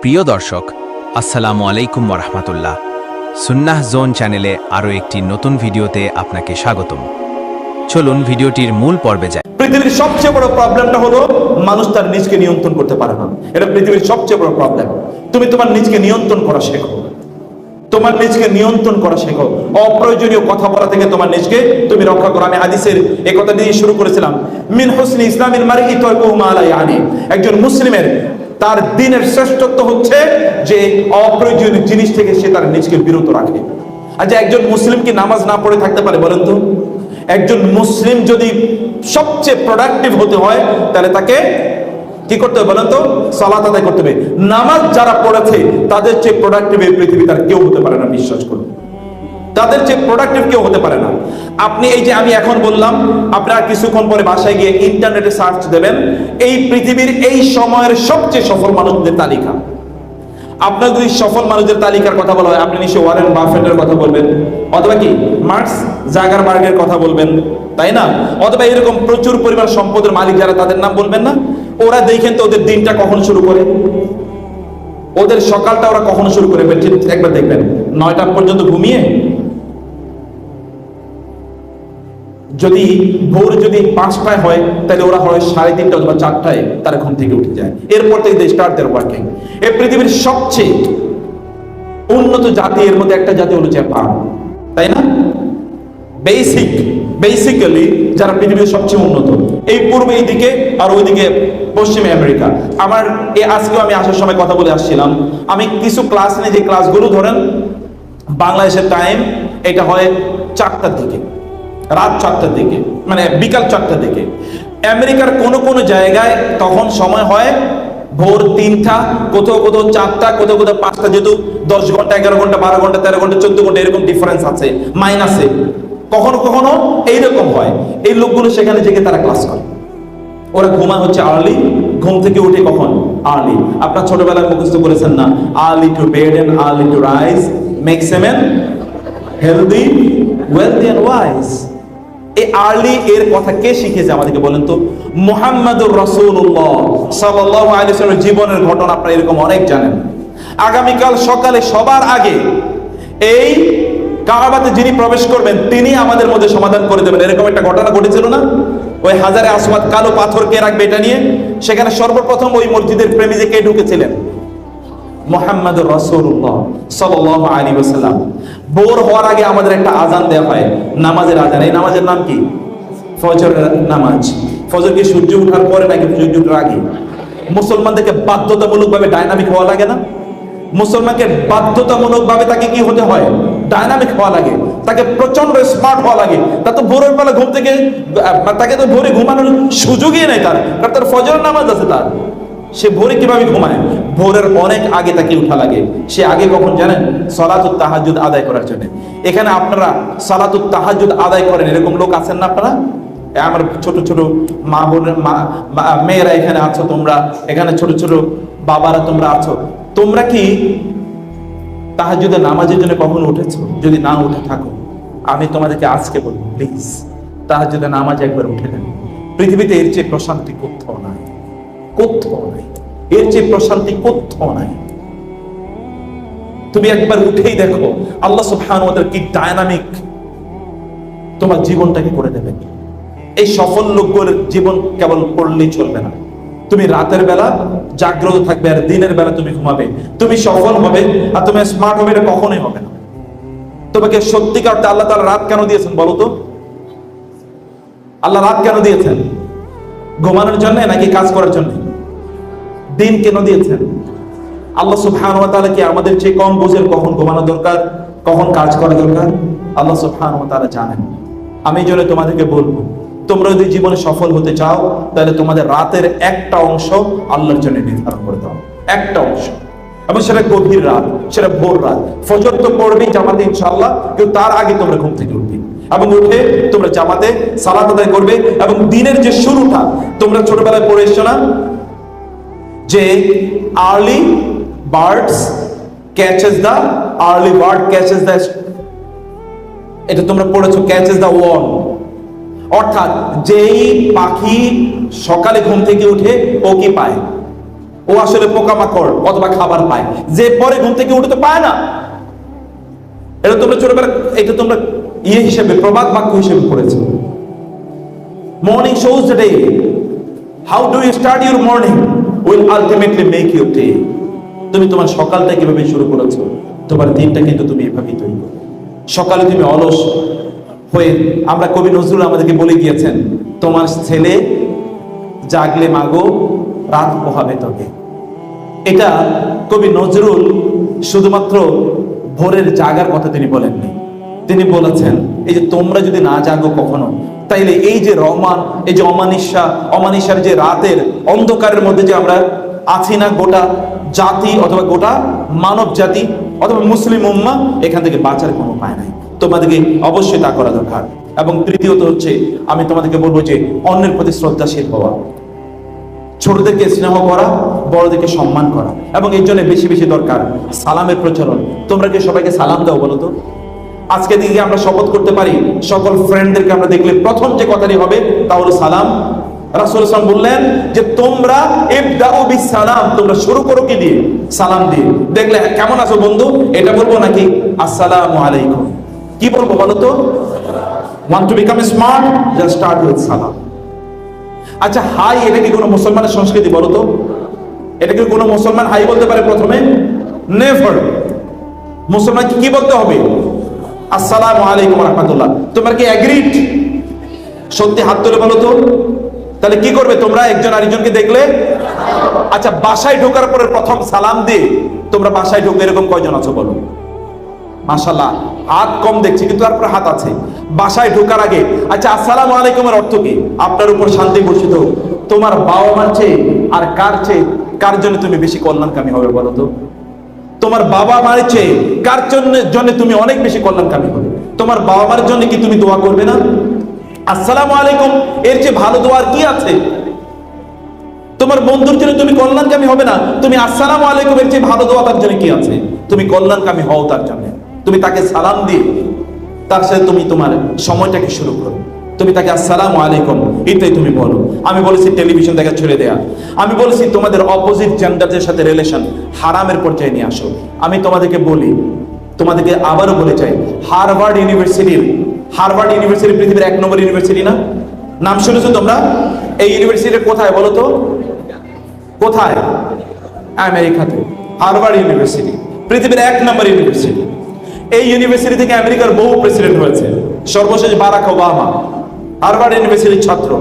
প্রিয় দর্শক, আসসালামু আলাইকুম ওয়া সুন্নাহ জোন চ্যানেলে আরও একটি নতুন ভিডিওতে আপনাকে স্বাগতম। চলুন ভিডিওটির মূল পর্বে যাই। পৃথিবীর সবচেয়ে বড় প্রবলেমটা হলো মানুষ তার নিজকে নিয়ন্ত্রণ করতে পারে না। এটা পৃথিবীর সবচেয়ে বড় প্রবলেম। তুমি তোমার নিজকে নিয়ন্ত্রণ করা শেখো, তোমার নিজকে নিয়ন্ত্রণ করা শেখো। অপ্রয়োজনীয় কথা বলা থেকে তোমার নিজকে তুমি রক্ষা করো। আমি হাদিসের এই কথা দিয়ে শুরু করেছিলাম, মিন হুসনি ইসলামিল মারই তারকুহু মা লা ইয়ানি। একজন মুসলিমের তার দ্বীনের শ্রেষ্ঠত্ব হচ্ছে যে অপ্রয়োজনীয় জিনিস থেকে সে তার নিজকে বিরত রাখে। আচ্ছা, একজন মুসলিম কি নামাজ না পড়ে থাকতে পারে বলেন তো? একজন মুসলিম যদি সবচেয়ে প্রোডাক্টিভ হতে হয় তাহলে তাকে কি করতে হবে বলেন তো? সালাত আদায় করতে হবে। নামাজ যারা পড়েছে তাদের চেয়ে প্রোডাক্টিভ এই পৃথিবীতে আর কেউ হতে পারে না, বিশ্বাস করুন। তাদের চেয়ে প্রোডাক্টিভ কেউ হতে পারে না। আপনি এই যে আমি এখন বললাম, আপনারা কিছুক্ষণ পরে বাসায় গিয়ে ইন্টারনেটে সার্চ দেবেন এই পৃথিবীর এই সময়ের সবচেয়ে সফল মানুষদের তালিকা। আপনার যদি সফল মানুষদের তালিকার কথা বলা হয়, আপনি নিশ্চয়ই ওয়ারেন বাফেটের কথা বলবেন, অথবা কি মার্কস জাগারবার্গের কথা বলবেন, তাই না? অথবা এরকম প্রচুর পরিমাণ সম্পদের মালিক যারা, তাদের নাম বলবেন না? ওরা দেখেন তো ওদের দিনটা কখন শুরু করে, ওদের সকালটা ওরা কখন শুরু করে, একবার দেখবেন 9টা পর্যন্ত ঘুমিয়ে, যদি ভোর যদি 5টায় হয় তাহলে ওরা হয় 3:30 অথবা 4টায় তারা ঘুম থেকে উঠে যায়। এরপর থেকে দে স্টার্ট দেয়ার ওয়ার্কিং। এই পৃথিবীর সবচেয়ে উন্নত জাতি এর মধ্যে একটা জাতি হলো জাপান, তাই না? বেসিক্যালি যারা পৃথিবীর সবচেয়ে উন্নত, এই পূর্বে এইদিকে আর ওইদিকে পশ্চিমে আমেরিকা। আমার আজকেও আমি আসার সময় কথা বলে আসছিলাম, আমি কিছু ক্লাস নিয়ে, যে ক্লাসগুলো ধরেন বাংলাদেশের টাইম এটা হয় 4টার দিকে, রাত 4টার দিকে, মানে বিকাল 4টার দিকে। আমেরিকার কোন কোন জায়গায় তখন সময় হয় ভোর 3টা, কোথাও কোথাও 4টা, কোথাও কোথাও 5টা, যেহেতু 10 ঘন্টা 11 ঘন্টা 12 ঘন্টা 13 ঘন্টা 14 ঘন্টা এরকম ডিফারেন্স আছে, মাইনাসে কখনো কখনো এইরকম হয়। এই লোকগুলো সেখানে জেগে তারা ক্লাস করে। ওরা ঘুমা হচ্ছে আর্লি, ঘুম থেকে উঠে কখন? আর্লি। আপনার ছোটবেলায় মুখস্থ করেছেন না, early to bed and early to rise makes a man healthy, wealthy and wise. এই আর্লি এর কথা কে শিখেছে আমাদেরকে বলেন তো? মুহাম্মাদুর রাসূলুল্লাহ সাল্লাল্লাহু আলাইহি ওয়াসাল্লামের জীবনের ঘটনা আপনারা এরকম অনেক জানেন। আগামীকাল সকালে সবার আগে এই কাবাতে যিনি প্রবেশ করবেন তিনি আমাদের মধ্যে সমাধান করে দেবেন, এরকম একটা ঘটনা ঘটেছিল না? ওই হাজারে আসওয়াদ, কালো পাথর কে রাখবে এটা নিয়ে, সেখানে সর্বপ্রথম ওই মসজিদের প্রেমিজে কে ঢুকেছিলেন? মুহাম্মাদুর রাসূলুল্লাহ সাল্লাল্লাহু আলাইহি ওয়াসাল্লাম। ভোর হওয়ার আগে আমাদের একটা আজান দেওয়া হয়, নামাজের আজান। এই নামাজের নাম কি? ফজরের নামাজ। ফজর কি সূর্য ওঠার পরে নাকি সূর্য ওঠার আগে? মুসলমানদেরকে বাধ্যতামূলকভাবে ডাইনামিক হওয়া লাগে না? মুসলমানকে বাধ্যতামূলকভাবে তাকে কি হতে হয়? ডাইনামিক হওয়া লাগে, তাকে প্রচন্ড স্মার্ট হওয়া লাগে। তা তো ভোরের বেলা ঘুম থেকে, তাকে তো ভোরে ঘুমানোর সুযোগই নেই তার, কারণ তার ফজরের নামাজ আছে তার। সে ভোরে কিভাবে ঘুমায়? ভোরের অনেক আগে তাকে উঠা লাগে। সে আগে কখন জানেন? সালাতুত তাহাজ্জুদ আদায় করার জন্য। এখানে আপনারা সালাতুত তাহাজ্জুদ আদায় করেন এরকম লোক আছেন না আপনারা? আমার ছোট ছোট মা বোনের মেয়েরা এখানে আছো, তোমরা এখানে ছোট ছোট বাবারা তোমরা আছো, তোমরা কি তাহাজ্জুদের নামাজের জন্য কখনো উঠেছো? যদি না উঠে থাকো, আমি তোমাদেরকে আজকে বলবো, প্লিজ তাহাজ্জুদের নামাজ একবার উঠে নেন। পৃথিবীতে এর চেয়ে প্রশান্তি কোথাও নাই, কোথাও নাই, এর চেয়ে প্রশান্তি কোথাও নাই। তুমি একবার উঠেই দেখো আল্লাহ সুবহানাহু ওয়া তাআলা কি ডায়নামিক তোমার জীবনটাকে করে দেবেন। এই সফল লোকগুলোর জীবন কেবল পড়লেই চলবে না, তুমি রাতের বেলা জাগ্রত থাকবে আর দিনের বেলা তুমি ঘুমাবে। তুমি সফল হবে আর তুমি স্মার্ট হবে, এটা কখনোই হবে না। তোমাকে সত্যিকার অর্থে আল্লাহ তাআলা রাত কেন দিয়েছেন বলো তো? আল্লাহ রাত কেন দিয়েছেন? ঘুমানোর জন্য নাকি কাজ করার জন্য? দিন কেন দিয়েছেন? আল্লাহ সুবহানাহু ওয়া তাআলা কি আমাদের চেয়ে কম বোঝেন কখন ঘুমানো দরকার, কখন কাজ করা দরকার? আল্লাহ সুবহানাহু ওয়া তাআলা জানেন। আমি এই জন্য তোমাদেরকে বলবো, তোমরা যদি জীবনে সফল হতে চাও তাহলে তোমাদের রাতের একটা অংশ আল্লাহর জন্য নির্ধারণ করে দাও, একটা অংশ। এবং সেটা গভীর রাত, সেটা ভোর রাত। ফজর তো পড়বেই জামাতে ইনশাআল্লাহ, কিন্তু তার আগে তোমরা ঘুম থেকে উঠবে এবং উঠে তোমরা জামাতে সালাত আদায় করবে। এবং দিনের যে শুরুটা, তোমরা ছোটবেলায় পড়ে এসছো না যে early birds catches the, early bird catches the, এটা তোমরা পড়েছো, ক্যাচেস দ্য ওয়ার্ম। অর্থাৎ যেই পাখি সকালে ঘুম থেকে উঠে ও কি পায়? ও আসলে পোকামাকড় অথবা খাবার পায়, যে পরে ঘুম থেকে উঠে তো পায় না। এটা তোমরা ছোটবেলা, এটা তোমরা হিসেবে প্রবাদ বাক্য হিসেবে পড়েছো। Morning shows the day. How do you start your morning will ultimately make your day. তুমি তোমার সকালটা কিভাবে শুরু করেছো, তোমার দিনটা কিন্তু তুমি এভাবেই তৈরি করো। সকালে তুমি অলস হয়ে, আমরা কবি নজরুল আমাদেরকে বলে গিয়েছেন, তোমার ছেলে জাগলে মাগো রাত পোহাবে তোকে। এটা কবি নজরুল শুধুমাত্র ভোরের জাগার কথা তিনি বলেননি, তিনি বলেছেন এই যে তোমরা যদি না জাগো কখনো, তাইলে এই যে এই যে অমানিসার যে রাতের অন্ধকারের মধ্যে যে আমরা আছি না, গোটা জাতি অথবা গোটা মানব জাতি অথবা মুসলিম উম্মাহ, এখান থেকে বাঁচার কোনো উপায় নাই। তোমাদেরকে অবশ্যই তা করা দরকার। এবং তৃতীয়ত হচ্ছে, আমি তোমাদেরকে বলবো যে অন্যের প্রতি শ্রদ্ধাশীল হওয়া, ছোটদেরকে স্নেহ করা, বড়দেরকে সম্মান করা, এবং এর জন্য বেশি বেশি দরকার সালামের প্রচলন। তোমরা কি সবাইকে সালাম দাও বলো তো? আজকে দিকে আমরা শপথ করতে পারি, সকল ফ্রেন্ডদেরকে আমরা দেখলে প্রথম যে কথাটি হবে তা হলো সালাম। রাসূল সাল্লাল্লাহু আলাইহি ওয়াসাল্লাম বললেন যে তোমরা ইবদাউ বিস সালাম, তোমরা শুরু করো কি দিয়ে? সালাম দিয়ে। দেখলে কেমন আছো বন্ধু, এটা বলবো নাকি আসসালামু আলাইকুম? কি বলবো বলো তো? Want to become smart? Just start with সালাম। আচ্ছা, হাই এটা কি কোনো মুসলমানের সংস্কৃতি বলো তো? এটা কি কোনো মুসলমান হাই বলতে পারে প্রথমে? নেভার। মুসলমান কি বলতে হবে? আসসালামু আলাইকুম ওয়া রাহমাতুল্লাহ। তোমরা কি এগ্রিড? সত্যি হাত তুলে বলো তো। তাহলে কি করবে তোমরা একজন আরেকজনকে দেখলে? আচ্ছা, বাসায় ঢোকার পরে প্রথম সালাম দিয়ে তোমরা বাসায় ঢোকে এরকম কয়জন আছো বলো? মাশাআল্লাহ, হাত কম দেখছি কিন্তু তারপরে হাত আছে। বাসায় ঢোকার আগে আচ্ছা আসসালামু আলাইকুমের অর্থ কি? আপনার উপর শান্তি বর্ষিত হোক। তোমার বাবা মার চেয়ে আর কার জন্য তুমি বেশি কল্যাণকামী হবে বলো তো? তোমার বাবা মার চেয়ে কার জন্য তুমি অনেক বেশি কল্যাণকামী হবে? তোমার বাবা মার জন্য কি তুমি দোয়া করবে না? আসসালামু আলাইকুম এর চেয়ে ভালো দোয়ার কি আছে? তোমার বন্ধুর জন্য তুমি কল্যাণকামী হবে না? তুমি আসসালামু আলাইকুম এর চেয়ে ভালো দোয়া তার জন্য কি আছে? তুমি কল্যাণকামী হও তার জন্য। তুমি তাকে সালাম দিয়ে তার সাথে তুমি তোমার সময়টাকে শুরু করো। তুমি তাকে আসসালামু আলাইকুম এটাই তুমি বলো। আমি বলেছি টেলিভিশন দেখা ছেড়ে দেয়া। আমি বলেছি তোমাদের অপোজিট জেন্ডারদের সাথে রিলেশন হারামের পর্যায়ে নিয়ে আসো। আমি তোমাদেরকে বলি, তোমাদেরকে আবারও বলে চাই, হার্ভার্ড ইউনিভার্সিটি পৃথিবীর 1 নম্বর ইউনিভার্সিটি না? নাম শুনেছো তোমরা? এই ইউনিভার্সিটি কোথায় বলো তো? কোথায়? আমেরিকাতে। হার্ভার্ড ইউনিভার্সিটি পৃথিবীর 1 নম্বর ইউনিভার্সিটি। এই ইউনিভার্সিটি থেকে আমেরিকার বহু প্রেসিডেন্ট হয়েছে, সর্বশেষ বারাক ওবামা হার্ভার্ড ইউনিভার্সিটির ছাত্র।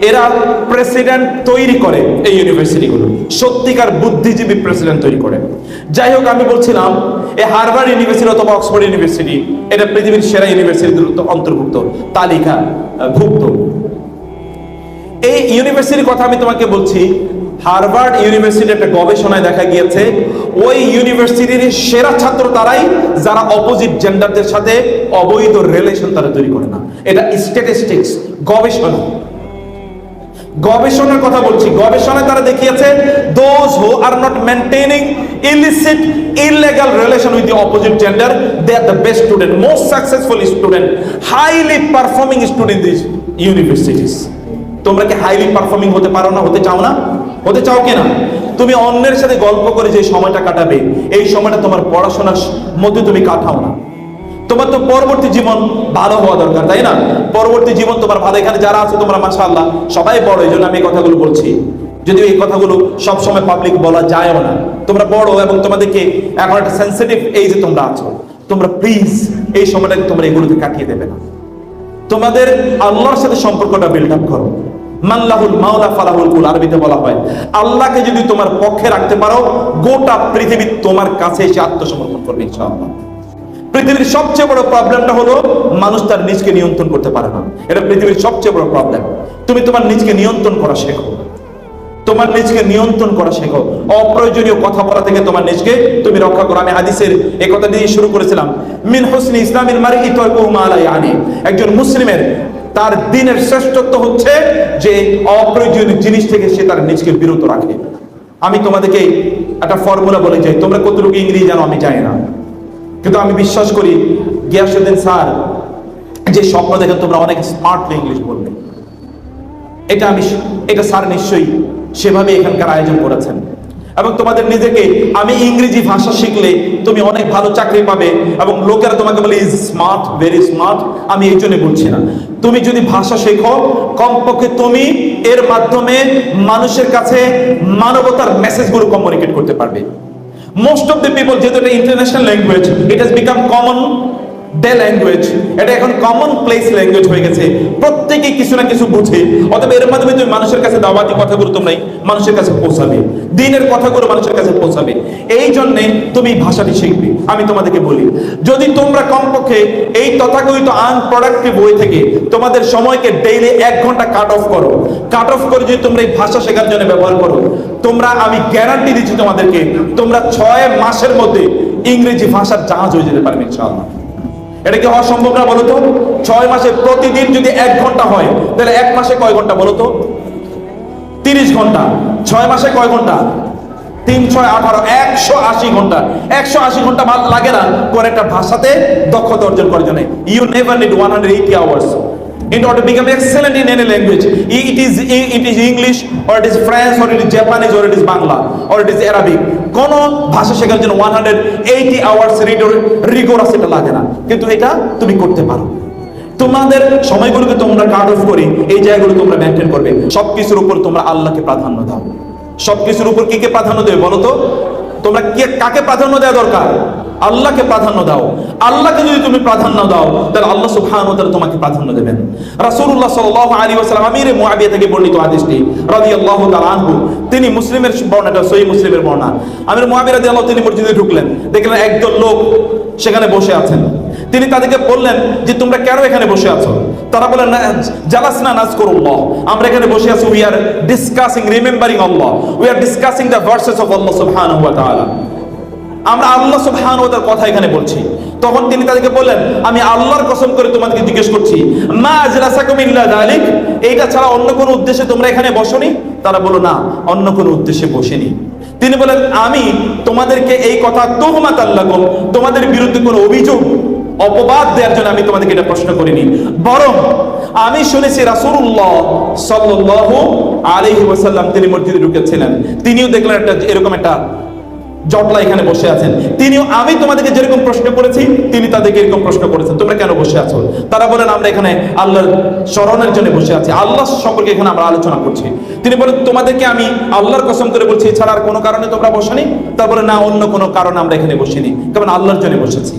এরা প্রেসিডেন্ট তৈরি করে, এই ইউনিভার্সিটিগুলো সত্যিকার বুদ্ধিজীবী প্রেসিডেন্ট তৈরি করে। যাই হোক, আমি বলছিলাম এই হার্ভার্ড ইউনিভার্সিটি অথবা অক্সফোর্ড ইউনিভার্সিটি এটা পৃথিবীর সেরা ইউনিভার্সিটির অন্তর্ভুক্ত, তালিকাভুক্ত। এই ইউনিভার্সিটির কথা আমি তোমাকে বলছি। হার্ভার্ড ইউনিভার্সিটির একটা গবেষণায় দেখা গিয়েছে ওই ইউনিভার্সিটির সেরা ছাত্র তারাই যারা অপোজিট জেন্ডারদের সাথে অবৈধ রিলেশন তারা তৈরি করে না। এটা স্ট্যাটিস্টিক্স, গবেষণার কথা বলছি। গবেষণায় তারা দেখিয়েছে those who are not maintaining illicit illegal relation with the opposite gender, they are the best student, most successful student, highly performing student in these universities. তোমরা কি হাইলি পারফর্মিং হতে পারো না? হতে চাও না? হতে চাও কিনা? তুমি অন্যের সাথে গল্প করে যে সময়টা কাটাবে, এই সময়টা তোমার পড়াশোনার মধ্যে তুমি কাটাও না। তোমার তো পরবর্তী জীবন ভালো হওয়া দরকার, তাই না? পরবর্তী জীবন তোমার ভালো। এখানে যারা আছে তোমরা মাশাআল্লাহ সবাই বড়, এই জন্য আমি এই কথাগুলো বলছি। যদিও এই কথাগুলো সবসময় পাবলিক বলা যায়ও না। তোমরা বড় এবং তোমাদেরকে এখন একটা সেন্সিটিভ এইজে তোমরা আছো। তোমরা প্লিজ এই সময়টাকে তোমরা এগুলোতে কাটিয়ে দেবে না। তোমাদের আল্লাহর সাথে সম্পর্কটা বিল্ড আপ করো। মাল্লাহুল মাওলা ফালাহুল কুল, আরবিতে বলা হয় আল্লাহকে যদি তোমার পক্ষে রাখতে পারো, গোটা পৃথিবী তোমার কাছে এসে আত্মসমর্পণ করবে ইনশাআল্লাহ। পৃথিবীর সবচেয়ে বড় প্রবলেমটা হলো মানুষ তার নিজকে নিয়ন্ত্রণ করতে পারে না। এটা পৃথিবীর সবচেয়ে বড় প্রবলেম। তুমি তোমার নিজকে নিয়ন্ত্রণ করা শেখো, তোমার নিজকে নিয়ন্ত্রণ করা শেখো। অপ্রয়োজনীয় কথা বলা থেকে তোমার নিজকে তুমি রক্ষা করো। আমি হাদিসের এই কথা দিয়ে শুরু করেছিলাম, মিন হুসনি ইসলামিল মারই তারকুহু মা লা ইয়ানি। একজন মুসলিমের তার দ্বীনের শ্রেষ্ঠত্ব হচ্ছে যে অপ্রয়োজনীয় জিনিস থেকে সে তার নিজকে বিরত রাখে। আমি তোমাদেরকে একটা ফর্মুলা বলে যাই, তোমরা কতটুকু ইংরেজি জানো আমি জানি না, কিন্তু আমি বিশ্বাস করি গিয়াসউদ্দিন স্যার যে স্বপ্ন দেখেন তোমরা অনেক স্মার্টলি ইংলিশ বলবে, এটা স্যার নিশ্চয়ই সেভাবে এখানকার আয়োজন করেছেন। এবং তোমাদের নিজেকে আমি ইংরেজি ভাষা শিখলে তুমি অনেক ভালো চাকরি পাবে এবং লোকেরা তোমাকে বলে ইজ স্মার্ট, ভেরি স্মার্ট, আমি এই জন্য বলছি না। তুমি যদি ভাষা শেখো, কমপক্ষে তুমি এর মাধ্যমে মানুষের কাছে মানবতার মেসেজগুলো কমিউনিকেট করতে পারবে। মোস্ট অফ দ্য পিপল, যেহেতু এটা international language, it has become common day language, এটা এখন কমন প্লেস ল্যাঙ্গুয়েজ হয়ে গেছে, প্রত্যেকেই কিছু না কিছু বুঝে। অতএব এর মাধ্যমে তুমি মানুষের কাছে দাওয়াতি কথাগুলো তোমরা মানুষের কাছে পৌঁছাবে, দিনের কথাগুলো মানুষের কাছে পৌঁছাবে। এই জন্যে তুমি ভাষাটি শিখবে। আমি তোমাদেরকে বলি, যদি তোমরা কমপক্ষে এই তথাকথিত আনপ্রোডাক্টিভ ওয়ে থেকে তোমাদের সময়কে ডেইলি 1 ঘন্টা কাট অফ করো, কাট অফ করে যদি তোমরা এই ভাষা শেখার জন্য ব্যবহার করো, তোমরা, আমি গ্যারান্টি দিচ্ছি তোমাদেরকে, তোমরা 6 মাসের মধ্যে ইংরেজি ভাষার জাহাজ হয়ে যেতে পারবে ইনশাআল্লাহ। এটা কি হওয়া সম্ভব না বলো তো? 6 মাসে প্রতিদিন যদি 1 ঘন্টা হয়, তাহলে 1 মাসে কয় ঘন্টা বলো তো? 30 ঘন্টা। 6 মাসে কয় ঘন্টা? 3 6 18, 180 ঘন্টা। 180 ঘন্টা লাগে না কোন একটা ভাষাতে দক্ষতা অর্জন করার জন্য। You never need 180 hours in order to become excellent in any language. It is English, or it is French, or it is Japanese, or it is Bangla, or it is Arabic. কোন ভাষা শেখার জন্য 180 hours rigorous এটা লাগে না, কিন্তু এটা তুমি করতে পারো। তোমাদের সময়গুলোকে তোমরা কাট অফ করে এই জায়গাগুলো তোমরা মেনটেন করবে। সবকিছুর উপর তোমরা আল্লাহকে প্রাধান্য দাও। সবকিছুর উপর কে প্রাধান্য দেবে বলো তো? তোমরা কাকে প্রাধান্য দেওয়া দরকার? আল্লাহকে প্রাধান্য দাও। আল্লাহকে যদি তুমি প্রাধান্য দাও, তাহলে আল্লাহ সুবহানাহু ওয়া তাআলা তোমাকে প্রাধান্য দেবেন। রাসূলুল্লাহ সাল্লাল্লাহু আলাইহি ওয়াসাল্লাম, আমিরে মুআবিয়া থেকে বর্ণিত হাদিসটি রাদিয়াল্লাহু তাআলা আনহু, তিনি মুসলিমের বর্ণনা, সহিহ মুসলিমের বর্ণনা। আমির মুআবিয়া রাদিয়াল্লাহু, তিনি মসজিদে ঢুকলেন, দেখলেন একদল লোক সেখানে বসে আছেন। তিনি তাদেরকে বললেন যে তোমরা কেন এখানে বসে আছো? তারা বললেন, জালাসনা নাযকুরুল্লাহ, আমরা এখানে বসে আছি, we are discussing, remembering Allah, we are discussing the verses of Allah সুবহানাহু ওয়া তাআলা। আমরা আল্লাহ সুবহানাহু ওয়া তাআলার কথা এখানে বলছি। তখন তিনি তাদেরকে বললেন, আমি আল্লাহর কসম করে তোমাদেরকে জিজ্ঞেস করছি, মা আজলাসাকুম ইল্লা যালিক, এইটা ছাড়া অন্য কোনো উদ্দেশ্যে তোমরা এখানে বসোনি? তারা বলল, না, অন্য কোনো উদ্দেশ্যে বসেনি। তিনি বলেন, আমি তোমাদেরকে এই কথা তুহমাতাল লাকুম, তোমাদের বিরুদ্ধে কোনো অভিযোগ অপবাদ দেওয়ার জন্য আমি তোমাদেরকে এটা প্রশ্ন করিনি, বরং আমি শুনেছি রাসূলুল্লাহ সাল্লাল্লাহু আলাইহি ওয়াসাল্লাম তিনি মসজিদে ঢুকেছিলেন, তিনিও দেখলেন একটা এরকম একটা জটলা এখানে বসে আছেন, তিনিও আমি তোমাদেরকে যেরকম প্রশ্ন করেছি তিনি তাদেরকে এরকম প্রশ্ন করেছেন, তোমরা কেন বসে আছো? তারা বলেন, আমরা এখানে আল্লাহর স্মরণের জন্য বসে আছি, আল্লাহ সম্পর্কে এখানে আমরা আলোচনা করছি। তিনি বলেন, তোমাদেরকে আমি আল্লাহর কসম করে বলছি, এছাড়া আর কোনো কারণে তোমরা বসোনি? তা বলে, না, অন্য কোনো কারণে আমরা এখানে বসিনি, কারণ আল্লাহর জন্য বসেছি।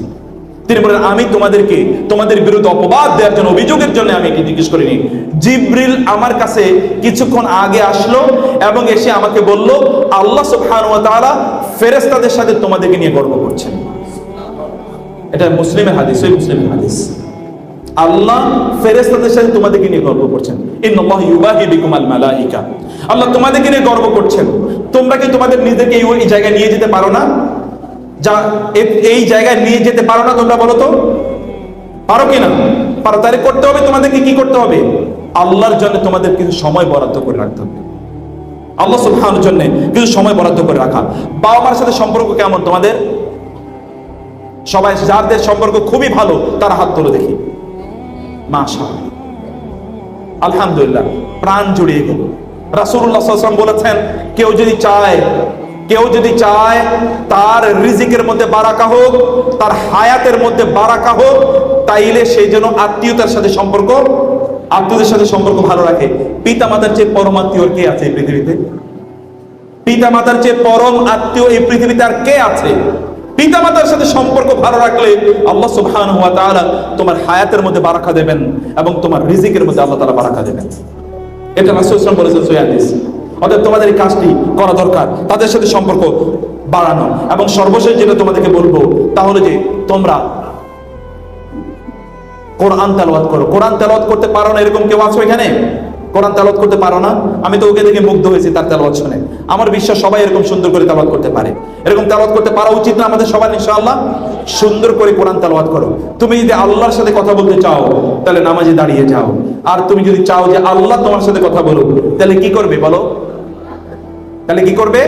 তিনি বলেন, আমি তোমাদেরকে তোমাদের বিরুদ্ধে অপবাদ দেওয়ার জন্য, অভিযোগের জন্য আমি এটি জিজ্ঞেস করিনি। জিবরিল আমার কাছে কিছুক্ষণ আগে আসলো এবং এসে আমাকে বলল, আল্লাহ সুবহানাহু ওয়া তাআলা ফেরেশতাদের সাথে তোমাদেরকে নিয়ে গর্ব করছেন। এটা মুসলিমের হাদিস, সহিহ মুসলিমের হাদিস। আল্লাহ ফেরেশতাদের সাথে তোমাদেরকে নিয়ে গর্ব করছেন। ইন্নাল্লাহু ইউবাহি বিকুমাল মালাইকা, আল্লাহ তোমাদেরকে নিয়ে গর্ব করছেন। তোমরা কি তোমাদের নিজেকে এই জায়গায় নিয়ে যেতে পারো না? যা এই জায়গায় নিয়ে যেতে পারো না? তোমরা বলো তো, পারো কিনা? পারো। তাহলে করতে হবে, তোমাদেরকে কি করতে হবে? আল্লাহর জন্য তোমাদের কিছু সময় বরাদ্দ করে রাখতে হবে। আল্লাহ সুবহানাহুর জন্য কিছু সময় বরাদ্দ করে রাখা। বাবা মার সাথে সম্পর্ক কেমন তোমাদের? সবাই যাদের সম্পর্ক খুবই ভালো তারা হাত তুলে দেখি, মাশাআল্লাহ, আলহামদুলিল্লাহ, প্রাণ জুড়িয়ে গেল। রাসূলুল্লাহ সাল্লাল্লাহু আলাইহি ওয়াসাল্লাম বলেছেন, কেউ যদি চায় তার রিজিকের মধ্যে বারাকা হোক, তার হায়াতের মধ্যে বারাকা হোক, তাইলে সেই জন্য আত্মীয়তার সাথে আত্মীয়দের সাথে সম্পর্ক ভালো রাখে। পিতা মাতার চেয়ে পরম আত্মীয় কে আছে এই পৃথিবীতে? পিতা মাতার চেয়ে পরম আত্মীয় এই পৃথিবীতে আর কে আছে? পিতা মাতার সাথে সম্পর্ক ভালো রাখলে আল্লাহ সুবহানাহু ওয়া তাআলা তোমার হায়াতের মধ্যে বারাকা দেবেন এবং তোমার রিজিকের মধ্যে আল্লাহ তাআলা বারাকা দেবেন। এটা রাসূল সাল্লাল্লাহু আলাইহি ওয়াসাল্লাম বলেছেন সহিহ হাদিস। অতএব তোমাদের এই কাজটি করা দরকার, তাদের সাথে সম্পর্ক বাড়ানো। এবং সর্বশেষ যেটা তোমাদেরকে বলবো তা হলো যে তোমরা কোরআন তেলাওয়াত করো। কোরআন তেলাওয়াত করতে পারো না এরকম কেউ আছো এখানে? কোরআন তেলাওয়াত করতে পারো না? আমি তো ওকে দেখে মুগ্ধ হয়েছি তার তেলাওয়াত শুনে। আমার বিশ্বাস সবাই এরকম সুন্দর করে তেলাওয়াত করতে পারে। এরকম তেলাওয়াত করতে পারা উচিত না আমাদের সবার? ইনশাআল্লাহ সুন্দর করে কোরআন তেলাওয়াত করো। তুমি যদি আল্লাহর সাথে কথা বলতে চাও তাহলে নামাজে দাঁড়িয়ে যাও। আর তুমি যদি চাও যে আল্লাহ তোমার সাথে কথা বলুক, তাহলে কি করবে বলো? তাহলে কি করবে?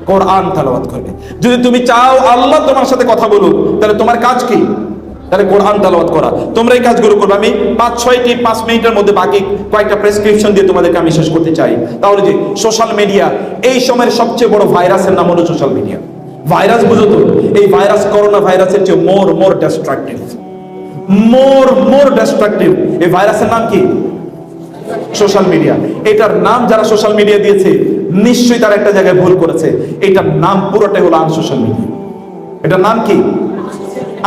কোরআন তেলাওয়াত করবে। যদি তুমি চাও আল্লাহ তোমার সাথে কথা বলুক, তাহলে তোমার কাজ কি? তাহলে কোরআন তেলাওয়াত করা, তোমরা এই কাজগুলো করবে। আমি 5 মিনিটের মধ্যে বাকি কয়েকটা প্রেসক্রিপশন দিয়ে তোমাদেরকে আমি শেষ করতে চাই। তাহলে যে সোশ্যাল মিডিয়া, এই সময়ের সবচেয়ে বড় ভাইরাসের নাম হলো সোশ্যাল মিডিয়া। ভাইরাস বুঝো তো, এই ভাইরাস করোনা ভাইরাসের চেয়ে মোর ডিস্ট্রাকটিভ, মোর ডিস্ট্রাকটিভ। এই ভাইরাসের নাম কি? Social media. এটার নাম যারা সোশ্যাল মিডিয়া দিয়েছে নিশ্চয়ই তারা একটা জায়গায় ভুল করেছে। এটার নাম পুরোটাই হলো আনসোশ্যাল মিডিয়া। এটার নাম কি?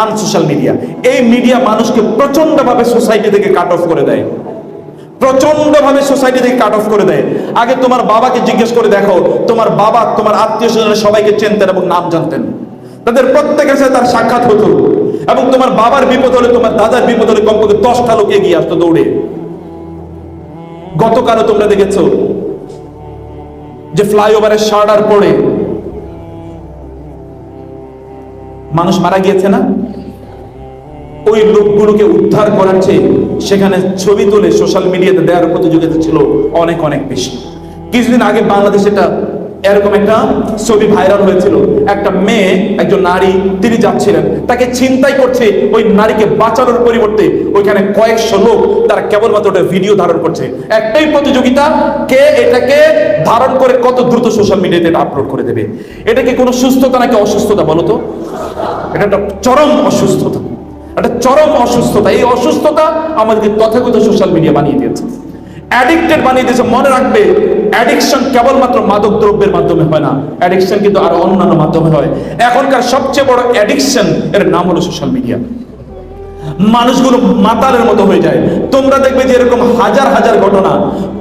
Unsocial media. এই মিডিয়া মানুষকে প্রচন্ড ভাবে সোসাইটি থেকে কাট অফ করে দেয়, প্রচন্ড ভাবে সোসাইটি থেকে কাট অফ করে দেয়। আগে তোমার বাবাকে জিজ্ঞেস করে দেখো, তোমার বাবা তোমার আত্মীয় স্বজনের সবাইকে চিনতেন এবং নাম জানতেন, তাদের প্রত্যেকের সাথে তার সাক্ষাৎ হতো, এবং তোমার বাবার বিপদ হলে তোমার দাদার বিপদ হলে কমপক্ষে 10টা লোক এগিয়ে আসতো দৌড়ে। গতকালও তোমরা দেখেছো যে ফ্লাইওভারের শার্টার পড়ে মানুষ মারা গিয়েছে না? ওই লোকগুলোকে উদ্ধার করার চেয়ে সেখানে ছবি তুলে সোশ্যাল মিডিয়াতে দেওয়ার প্রতিযোগিতা ছিল অনেক বেশি। কিছুদিন আগে বাংলাদেশে এরকম একটা ছবি ভাইরাল হয়েছিল। একটা মেয়ে, একজন নারী, তিনি যাচ্ছিলেন, তাকে ছিনতাই করছে। ওই নারীকে বাঁচানোর পরিবর্তে ওইখানে কয়েকশো লোক তারা কেবলমাত্র ওটা ভিডিও ধারণ করছে। একটাই প্রতিযোগিতা, কে এটাকে ধারণ করে কত দ্রুত সোশ্যাল মিডিয়াতে আপলোড করে দেবে। এটা কি কোনো সুস্থতা নাকি অসুস্থতা বলো তো? এটা একটা চরম অসুস্থতা, একটা চরম অসুস্থতা। এই অসুস্থতা আমাদেরকে তথাকথিত সোশ্যাল মিডিয়া বানিয়ে দিয়েছে, অ্যাডিক্টেড বানিয়ে দিয়েছে। মনে রাখবে, অ্যাডিকশন কেবলমাত্র মাদক দ্রব্যের মাধ্যমে হয় না, অ্যাডিকশন কিন্তু আরো অন্যান্য মাধ্যমে হয়। এখনকার সবচেয়ে বড় অ্যাডিকশন এর নাম হলো সোশ্যাল মিডিয়া। মানুষগুলো মাতালের মতো হয়ে যায়। তোমরা দেখবে যে এরকম হাজার ঘটনা,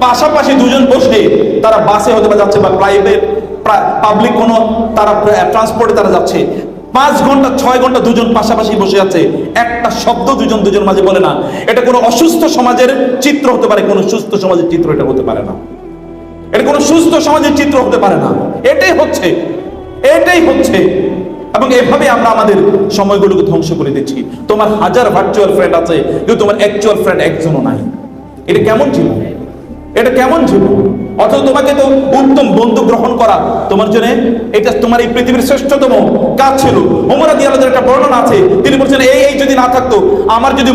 পাশাপাশি দুজন বসে তারা বাসে হতে বা যাচ্ছে বা প্রাইভেট পাবলিক কোনো তারা ট্রান্সপোর্টে তারা যাচ্ছে, 5 ঘন্টা 6 ঘন্টা দুজন পাশাপাশি বসে আছে, একটা শব্দ দুজন মাঝে বলে না। এটা কোনো অসুস্থ সমাজের চিত্র হতে পারে, কোনো সুস্থ সমাজের চিত্র এটা হতে পারে না। এটা কোনো সুস্থ সমাজের চিত্র হতে পারে না। এটাই হচ্ছে। এবং এভাবে আমরা আমাদের সময়গুলোকে ধ্বংস করে দিচ্ছি। তোমার হাজার ভার্চুয়াল ফ্রেন্ড আছে, কিন্তু তোমার অ্যাকচুয়াল ফ্রেন্ড একজনও নাই। এটা কেমন জীবন? এটা কেমন জীবন? অথচ তোমাকে তো উত্তম বন্ধু গ্রহণ করা তোমার জন্য এটা তোমার এই পৃথিবীর শ্রেষ্ঠতম কাজ ছিল। ওমর রাদিয়াল্লাহু আনহু একটা বর্ণনা আছে, তিনি বলছেন এই যদি না থাকতো, আমার যদি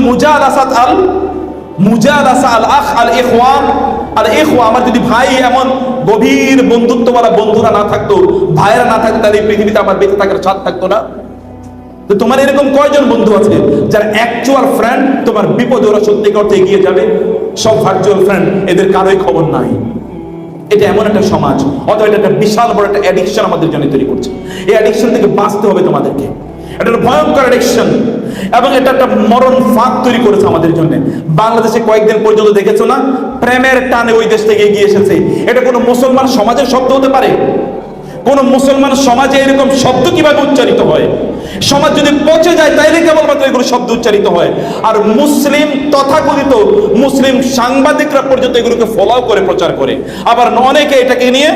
আমার যদি ভাই এমন গভীর বন্ধুত্বওয়ালা বন্ধুরা না থাকতো, ভাইয়েরা না থাকতো, তাহলে এই পৃথিবীতে আমার বেঁচে থাকার স্বাদ থাকতো না। তো তোমার এরকম কয়জন বন্ধু আছে যারা অ্যাকচুয়াল ফ্রেন্ড, তোমার বিপদে ওরা সত্যি করতে এগিয়ে যাবে? সব ভার্চুয়াল ফ্রেন্ড, এদের কারোই খবর নাই। এটা এমন একটা সমাজ, অথবা এটা একটা বিশাল বড় একটা অ্যাডিকশন আমাদের জন্য তৈরি করছে। এই অ্যাডিকশন থেকে বাঁচতে হবে তোমাদেরকে। এটা একটা ভয়ঙ্কর অ্যাডিকশন, এবং এটা একটা মরণ ফাঁদ তৈরি করেছে আমাদের জন্য। বাংলাদেশে কয়েকদিন পর্যন্ত দেখেছো না, প্রেমের টানে ওই দেশ থেকে এগিয়ে এসেছে। এটা কোনো মুসলমান সমাজের শব্দ হতে পারে? কোন মুসলমান সমাজে এরকম শব্দ কিভাবে উচ্চারিত হয়? সমাজ যদি পচে যায় তাইলে কেবলমাত্র এগুলো শব্দ উচ্চারিত হয়। আর মুসলিম তথাকথিত মুসলিম সাংবাদিকরা পর্যন্ত এগুলোকে ফলো করে প্রচার করে। আবার অনেকে এটাকে নিয়ে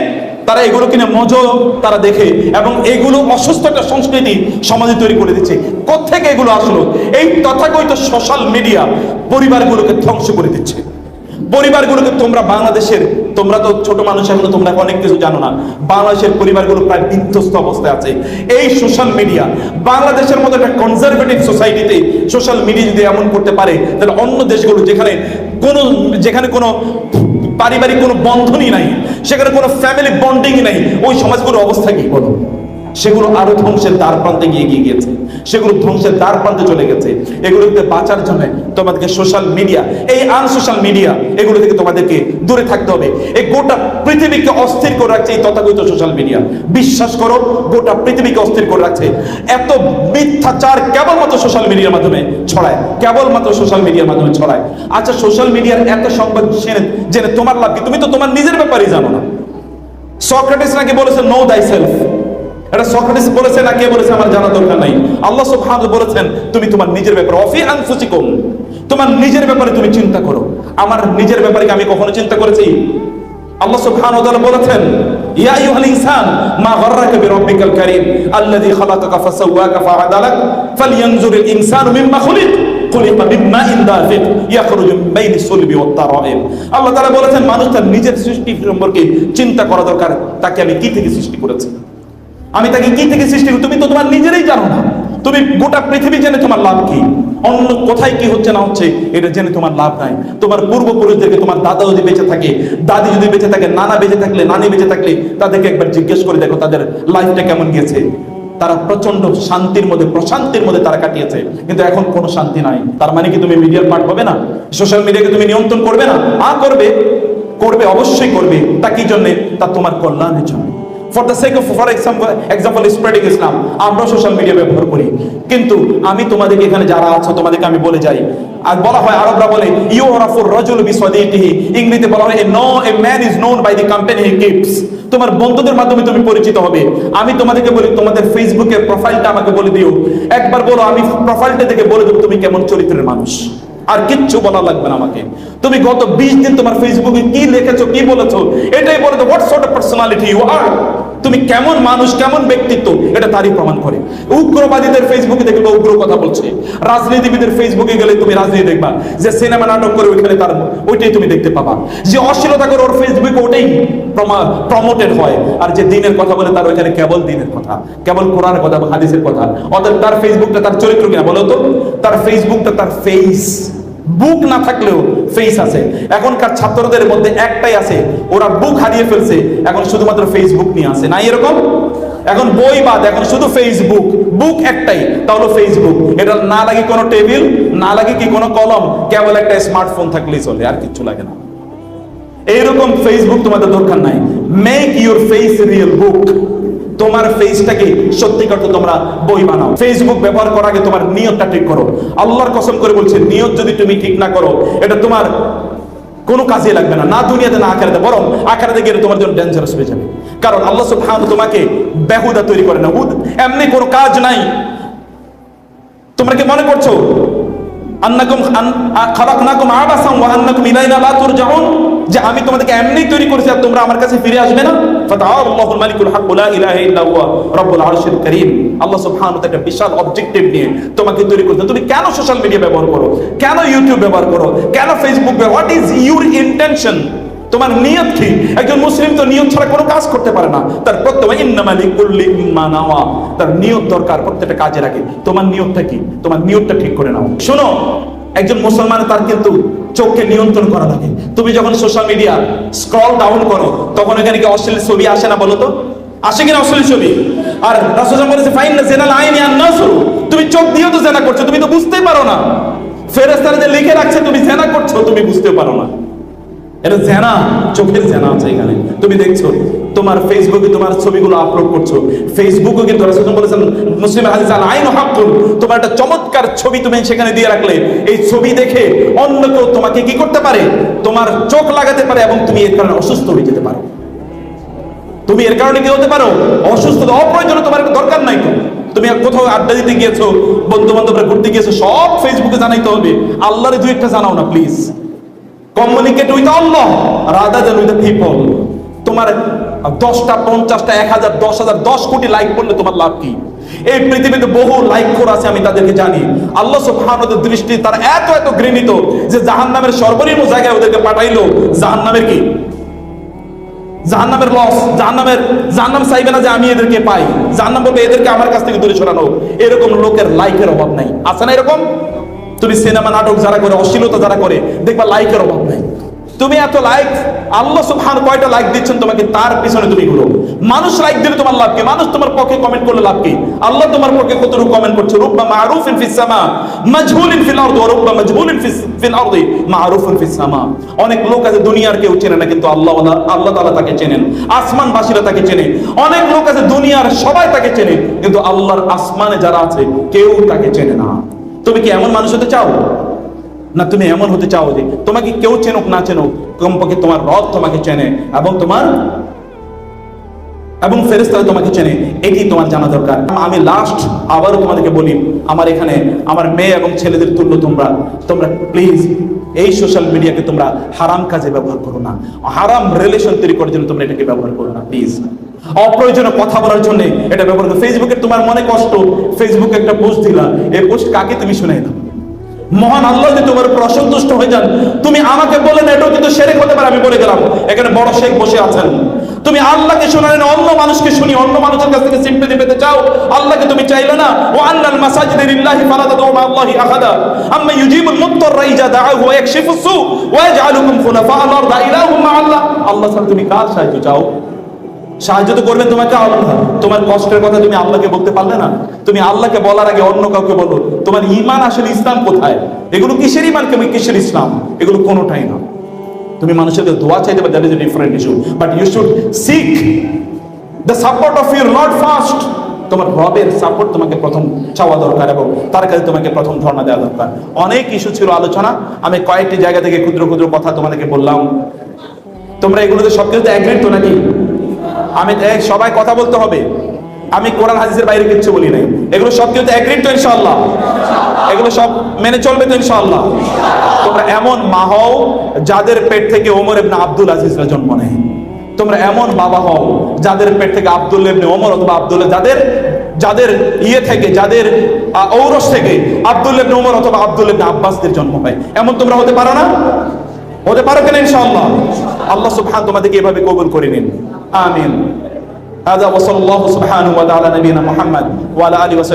তারা এগুলো কিনে মজা তারা দেখে, এবং এগুলো অসুস্থ একটা সংস্কৃতি সমাজে তৈরি করে দিচ্ছে। কোত্থেকে এগুলো আসলো? এই তথাকথিত সোশ্যাল মিডিয়া পরিবারগুলোকে ধ্বংস করে দিচ্ছে। পরিবারগুলোকে বাংলাদেশের, তোমরা তো ছোট মানুষ, এখনো তোমরা অনেক কিছু জানো না। বাংলাদেশের পরিবারগুলো প্রায় বিধ্বস্ত অবস্থায় আছে এই সোশ্যাল মিডিয়া। বাংলাদেশের মতো একটা কনজারভেটিভ সোসাইটিতে সোশ্যাল মিডিয়া যদি এমন করতে পারে, তাহলে অন্য দেশগুলো যেখানে কোনো পারিবারিক কোনো বন্ধনই নাই, সেখানে কোনো ফ্যামিলি বন্ডিং নাই, ওই সমাজগুলোর অবস্থা কি বলো? সেগুলো আরো ধ্বংসের দ্বার প্রান্তে এগিয়ে গিয়েছে, সেগুলো ধ্বংসের দ্বার প্রান্তে চলে গেছে। এগুলোতে বাঁচার জন্য তোমাদেরকে সোশ্যাল মিডিয়া, এই আনসোশ্যাল মিডিয়া, এগুলো থেকে তোমাদেরকে দূরে থাকতে হবে। এই গোটা পৃথিবীকে অস্থির করে রাখছে এই তথাকথিত সোশ্যাল মিডিয়া। বিশ্বাস করো, গোটা পৃথিবীকে অস্থির করে রাখছে। এত মিথ্যাচার কেবলমাত্র সোশ্যাল মিডিয়ার মাধ্যমে ছড়ায়, কেবলমাত্র সোশ্যাল মিডিয়ার মাধ্যমে ছড়ায়। আচ্ছা, সোশ্যাল মিডিয়ার এত সংবাদ জেনে তোমার লাভ কি? তুমি তো তোমার নিজের ব্যাপারেই জানো না। সক্রেটিস নাকি বলেছে নো দাই সেলফ। এটা সক্রেটিস বলেছে না কে বলেছে আমার জানা দরকার নাই। আল্লাহ সুবহানাহু বলেছেন তুমি তোমার নিজের ব্যাপারে, অফি আনফুসিকুম, তোমার নিজের ব্যাপারে তুমি চিন্তা করো। আমার নিজের ব্যাপারে আমি কখনো চিন্তা করেছি? আল্লাহ সুবহানাহু ওয়া তাআলা বলেছেন ইয়া আইয়ুহাল ইনসান মা গাররাকা বিরাব্বিকাল কারীম আল্লাযী খালাকাকা ফাসাওয়াকা ফাআদালাক ফালইয়ানজুরিল ইনসানু মিম্মা খুলিক খুলিকা মিম্মাইন দাফিক ইয়াখরুজু মিন বাইনি সুলবি ওয়াত তারাইব। আল্লাহ তাআলা বলেছেন মানুষ তার নিজের সৃষ্টি সম্পর্কে চিন্তা করা দরকার, তাকে আমি কি থেকে সৃষ্টি করেছি। আমি তাকে কি থেকে সৃষ্টি করি তুমি তো তোমার নিজেরই জানো না। তুমি গোটা পৃথিবী জেনে তোমার লাভ কি? অন্য কোথায় কি হচ্ছে না হচ্ছে এটা জেনে তোমার লাভ নাই। তোমার পূর্বপুরুষদেরকে, তোমার দাদা যদি বেঁচে থাকে, দাদি যদি বেঁচে থাকে, নানা বেঁচে থাকলে, নানি বেঁচে থাকলে তাদেরকে একবার জিজ্ঞেস করে দেখো তাদের লাইফটা কেমন গেছে। তারা প্রচন্ড শান্তির মধ্যে, প্রশান্তির মধ্যে তারা কাটিয়েছে। কিন্তু এখন কোনো শান্তি নাই। তার মানে কি তুমি মিডিয়ার পার্ট হবে না? সোশ্যাল মিডিয়াকে তুমি নিয়ন্ত্রণ করবে না? করবে, করবে, অবশ্যই করবে। তা কি জন্য? তা তোমার কল্যাণের জন্য। For the sake of, for example spreading Islam, আমরা সোশ্যাল মিডিয়া ব্যবহার করি। কিন্তু আমি তোমাদেরকে এখানে যারা আছো তোমাদেরকে আমি বলে যাই, আর বলা হয়, আরবরা বলে ইউরাফুর রাজুল বিসদিকিহি, ইংরেজিতে বলা হয় a man is known by the company he keeps. তোমার বন্ধুদের মাধ্যমে তুমি পরিচিত হবে। আমি তোমাদেরকে বলি তোমাদের ফেসবুকের প্রোফাইলটা আমাকে বলে দিও, একবার বলো, আমি প্রোফাইলটা দেখে বলে দেবো তুমি কেমন চরিত্রের মানুষ। আর কিচ্ছু বলা লাগবে না আমাকে। তুমি গত 20 দিন তোমার ফেসবুকে কি লিখেছো, কি বলেছো, এটাই বলে দাও what sort of personality you are. তুমি কেমন মানুষ, কেমন ব্যক্তিত্ব, এটা তারই প্রমাণ করে। উগ্রবাদীদের ফেসবুকে দেখবে উগ্র কথা বলছে, রাজনীতিবিদের ফেসবুকে গেলে তুমি রাজনীতি দেখবা, যে সিনেমা নাটক করে ওইখানে তার ওইটাই তুমি দেখতে পাবা, যে অশ্লীলতা করে ওর ফেসবুকে ওটাই প্রমোটেড হয়, আর যে দিনের কথা বলে তার ওইখানে কেবল দিনের কথা, কেবল কোরআনের কথা বা হাদিসের কথা। অর্থাৎ তার ফেসবুকটা তার চরিত্র কিনা বলো তো? তার ফেসবুকটা তার ফেস, বুক না থাকলেও ফেস আছে। এখনকার ছাত্রদের মধ্যে একটাই আছে, ওরা বুক হারিয়ে ফেলছে, এখন শুধুমাত্র ফেসবুক নিয়ে আসে, নাই এরকম? এখন বই বাদ, এখন শুধু ফেসবুক, বুক একটাই, তাহলে ফেসবুক। এটা না লাগে কোনো টেবিল, না লাগে কি কোনো কলম, কেবল একটা স্মার্টফোন থাকলেই চলে, আর কিচ্ছু লাগে না। এইরকম ফেসবুক তোমাদের দরকার নাই। মেক ইউর ফেস রিয়েল বুক। তোমার ফেসটাকে সত্যিকার তো তোমরা বই বানাও। ফেসবুক ব্যবহার করার আগে তোমার নিয়তটা ঠিক করো। আল্লাহর কসম করে বলছে, নিয়ত যদি তুমি ঠিক না করো, এটা তোমার কোনো কাজে লাগবে না, না দুনিয়াতে না আখিরাতে, বরং আখিরাতে গিয়ে তোমার জন্য ডেঞ্জারাস হয়ে যাবে। কারণ আল্লাহ সুবহানাহু তোমাকে বেহুদা তৈরি করে না, এমনি কোনো কাজ নাই। তোমরা কি মনে করছো আন্নাকুম খালাকনাকুম আবাসান ওয়া আন্নাকুম ইলাইনা লা তুরজাউন, যে আমি তোমাদেরকে এমনি তৈরি করেছি আর তোমরা আমার কাছে ফিরে আসবে না? ফাতাআল্লাহুল মালিকুল হক লা ইলাহা ইল্লা হুয়া রাব্বুল আরশিল কারীম। আল্লাহ সুবহানাহু ওয়া তাআলা একটা বিশাল অবজেক্টিভ নিয়ে তোমাকে তৈরি করেছেন। তুমি কেন সোশ্যাল মিডিয়া ব্যবহার করো, কেন ইউটিউব ব্যবহার করো, কেন ফেসবুক ব্যবহার, হোয়াট ইজ ইউর ইন্টেনশন? তোমার নিয়ত কি? একজন মুসলিম তো নিয়ত ছাড়া কোনো কাজ করতে পারে না। তার প্রত্যেক ইন্নামা লিকুল্লি মা নাওয়া, তার নিয়ত দরকার প্রত্যেকটা কাজে রাখে। তোমার নিয়তটা কি? তোমার নিয়তটা ঠিক করে নাও। শোনো, একজন মুসলমান তার কিন্তু চোখকে নিয়ন্ত্রণ করা লাগে। তুমি যখন সোশ্যাল মিডিয়া স্ক্রল ডাউন করো, তখন এখানে কি অশ্লীল ছবি আসে না বলো তো? আসে কিনা অশ্লীল ছবি? আর রাসূল বলেছে ফাইন্না জিনাল আইনি আন নাসরু, তুমি চোখ দিয়েও তো জেনা করছো, তুমি তো বুঝতেই পারো না। ফেরেশতারা যে লিখে রাখছে তুমি জেনা করছো, তুমি বুঝতে পারো না। এটা জেনা, চোখের জেনা আছে এখানে। তুমি দেখছো তোমার ফেসবুকে তোমার ছবিগুলো আপলোড করছো, ফেসবুকে কিন্তু রাসূল বলেছেন মুসলিম হাদিস আল আইনু হাক্কুন, তোমার একটা চমৎকার ছবি তুমি সেখানে দিয়ে রাখলে, এই ছবি দেখে অন্য কেউ তোমাকে কি করতে পারে? তোমার চোখ লাগাতে পারে, এবং তুমি এর কারণে অসুস্থ হয়ে যেতে পারো। তুমি এর কারণে কি হতে পারো? অসুস্থ। অপ্রয়োজনে তোমার দরকার নাই তো। তুমি কোথাও আড্ডা দিতে গিয়েছো, বন্ধু বান্ধবরা ঘুরতে গিয়েছো, সব ফেসবুকে জানাইতে হবে? আল্লাহরে দুই একটা জানাও না please. Communicate with Allah rather than with the people. তোমার 10টা 50টা 1000 10,000 10 কোটি লাইক করলে তোমার লাভ কি? এই পৃথিবীতে বহু লাইক খোর আছে, আমি তাদেরকে জানি। আল্লাহ সুবহানাহু ওয়া তাআলার দৃষ্টি তারা এত এত ঘৃণিত যে জাহান্নামের সর্বনিম্ন জায়গায় ওদেরকে পাঠাইলো। জাহান্নামের কি? জাহান্নামের লস, জাহান্নাম চাইবে না যে আমি এদেরকে পাই। জাহান্নাম বলবে এদেরকে আমার কাছ থেকে দূরে সরানো। এরকম লোকের লাইকের অভাব নাই, আছে না এরকম? তুমি সিনেমা নাটক যারা করে, অশ্লীলতা যারা করে, দেখবা লাইকের অভাব নাই। তুমি এত লাইক, আল্লাহ সুবহানাহু কয়টা লাইক দিচ্ছেন তোমাকে, তার পিছনে তুমি ঘুরো। মানুষ লাইক দিলে তোমার লাভ কি? মানুষ তোমার পক্ষে কমেন্ট করলে লাভ কি? আল্লাহ তোমার পক্ষে কতটুকু কমেন্ট করছে? রুব্বা মারুফিন ফিস সামা মাজহুলিন ফিল আরদি ওয়া রুব্বা মাজহুলিন ফিল আরদি মারুফুন ফিস সামা। অনেক লোক আছে দুনিয়ার কেউ চেনে না, কিন্তু আল্লাহ তাআলা তাকে চেনেন, আসমানবাসীরা তাকে চেনে। অনেক লোক আছে দুনিয়ার সবাই তাকে চেনে, কিন্তু আল্লাহর আসমানে যারা আছে কেউ তাকে চেনে না। তুমি কি এমন মানুষ হতে চাও? না তুমি এমন হতে চাও যে তোমাকে কেউ চেনুক না চেনুক, কমপক্ষে তোমার রব তোমাকে চেনে এবং ফেরেশতারা তোমাকে চেনে, এটি তোমার জানা দরকার। আমি লাস্ট আবারও তোমাদেরকে বলি, আমার এখানে আমার মেয়ে এবং ছেলেদের তুল্য তোমরা প্লিজ এই সোশ্যাল মিডিয়াকে তোমরা হারাম কাজে ব্যবহার করো না, হারাম রিলেশন তৈরি করার জন্য তোমরা এটাকে ব্যবহার করো না প্লিজ। অপ্রয়োজনীয় কথা বলার জন্য এটা ব্যবহার করো। ফেসবুকে তোমার মনে কষ্ট, ফেসবুকে একটা পোস্ট দিলা, এই পোস্ট কাকে তুমি শুনাই দাও? মহান আল্লাহ যদি তোমার উপর অসন্তুষ্ট হয়ে যান, তুমি আমাকে বলে না, এটাও কিন্তু শিরক হতে পারে। আমি বলে গেলাম, এখানে বড় শেখ বসে আছেন, তুমি আল্লাহকে শোনালে না অন্য মানুষকে শুনি, অন্য মানুষের কাছ থেকে সিম্পথি পেতে চাও, আল্লাহকে তুমি চাইলে না। ওয়া আন্নাল মাসাজিদা লিল্লাহি ফালা তাদউ মা আল্লাহি আহাদা আম্মা ইউজিবুল মুত্তাররা ইযা দাআহু ওয়া ইয়াকশিফুস সু ওয়া ইয়াজআলুকুম খুলাফা আল আরদ ইলাহুম মা আল্লাহ। আল্লাহ ছাড়া তুমি কার সাহায্য চাও? সাহায্য তো করবেন তোমাকে আল্লাহ। তোমার কষ্টের কথা তুমি আল্লাহকে বলতে পারলে না, তুমি আল্লাহকে বলার আগে অন্য কাউকে বলো। তোমার ঈমান আসলে ইসলাম কোথায়? এগুলো কিসের ঈমান, কিসের ইসলাম? এগুলো কোনোটাই না। তুমি মানুষের কাছে দোয়া চাইতে পারো, that is a different issue, but you should seek the support of your lord first. তোমার রবের সাপোর্ট তোমাকে প্রথম চাওয়া দরকার এবং তার কাছে তোমাকে প্রথম ধারণা দেওয়া দরকার। অনেক ইস্যু ছিল আলোচনা, আমি কয়েকটি জায়গা থেকে ক্ষুদ্র ক্ষুদ্র কথা তোমাদেরকে বললাম। তোমরা এগুলোতে সবকিছুতে এগ্রিড তো নাকি? আমি সবাই কথা বলতে হবে, আমি কোরআন হাদিসের বাইরে কিচ্ছু বলি নাই। এগুলো সবকিছুতে এগ্রিড তো ইনশাআল্লাহ? এগুলো সব মেনে চলবে তো ইনশাআল্লাহ? তোমরা এমন মা হও যাদের পেট থেকে ওমর ইবনে আব্দুল আজিজরা জন্ম নেয়। তোমরা এমন বাবা হও যাদের পেট থেকে আব্দুল্লাহ ইবনে ওমর অথবা আব্দুল্লাহ, যাদের ইয়ে থেকে, যাদের ঔরস থেকে আব্দুল্লাহ ইবনে ওমর অথবা আব্দুল্লাহ ইবনে আব্বাসদের জন্ম হয়। এমন তোমরা হতে পারো না? হতে পারো কিনা ইনশাআল্লাহ? আল্লাহ সুবহানাহু তোমাদেরকে এভাবে কবুল করে নিন, আমিন। هذا وصلى الله سبحانه وتعالى نبينا محمد وعلى آله وسلم।